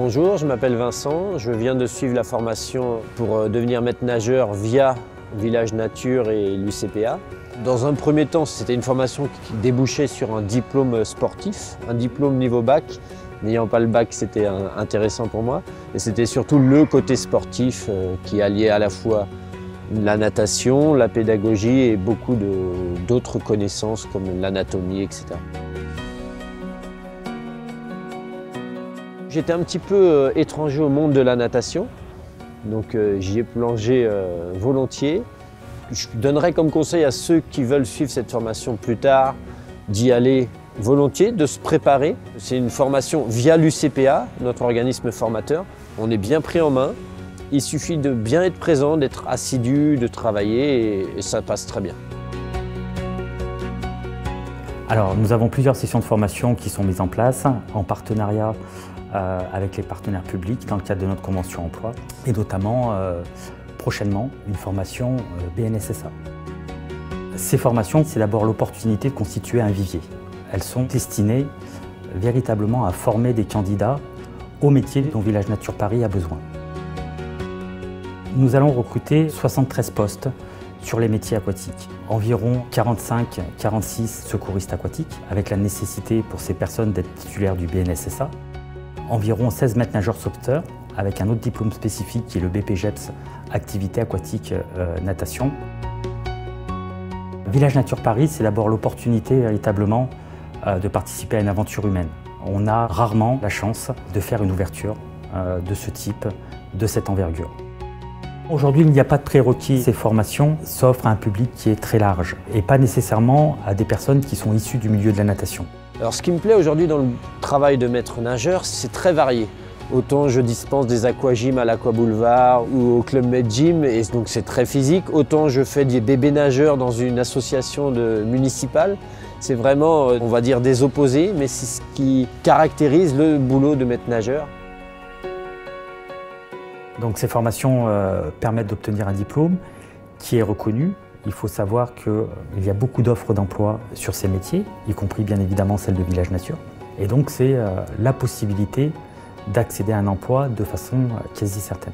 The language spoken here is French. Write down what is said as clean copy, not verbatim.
Bonjour, je m'appelle Vincent, je viens de suivre la formation pour devenir maître nageur via Village Nature et l'UCPA. Dans un premier temps, c'était une formation qui débouchait sur un diplôme sportif, un diplôme niveau bac. N'ayant pas le bac, c'était intéressant pour moi. Et c'était surtout le côté sportif qui alliait à la fois la natation, la pédagogie et beaucoup d'autres connaissances comme l'anatomie, etc. J'étais un petit peu étranger au monde de la natation, donc j'y ai plongé volontiers. Je donnerais comme conseil à ceux qui veulent suivre cette formation plus tard d'y aller volontiers, de se préparer. C'est une formation via l'UCPA, notre organisme formateur. On est bien pris en main. Il suffit de bien être présent, d'être assidu, de travailler et ça passe très bien. Alors, nous avons plusieurs sessions de formation qui sont mises en place en partenariat avec les partenaires publics dans le cadre de notre convention emploi et notamment prochainement une formation BNSSA. Ces formations, c'est d'abord l'opportunité de constituer un vivier. Elles sont destinées véritablement à former des candidats au métier dont Village Nature Paris a besoin. Nous allons recruter 73 postes sur les métiers aquatiques. Environ 45-46 secouristes aquatiques, avec la nécessité pour ces personnes d'être titulaires du BNSSA. Environ 16 maîtres nageurs sauveteurs, avec un autre diplôme spécifique qui est le BPGEPS, activité aquatique natation. Village Nature Paris, c'est d'abord l'opportunité véritablement de participer à une aventure humaine. On a rarement la chance de faire une ouverture de ce type, de cette envergure. Aujourd'hui, il n'y a pas de prérequis. Ces formations s'offrent à un public qui est très large et pas nécessairement à des personnes qui sont issues du milieu de la natation. Alors, ce qui me plaît aujourd'hui dans le travail de maître nageur, c'est très varié. Autant je dispense des aquagyms à l'Aqua Boulevard ou au Club Med Gym, et donc c'est très physique. Autant je fais des bébés nageurs dans une association municipale. C'est vraiment, on va dire, des opposés, mais c'est ce qui caractérise le boulot de maître nageur. Donc ces formations permettent d'obtenir un diplôme qui est reconnu. Il faut savoir qu'il y a beaucoup d'offres d'emploi sur ces métiers, y compris bien évidemment celle de Village Nature. Et donc c'est la possibilité d'accéder à un emploi de façon quasi certaine.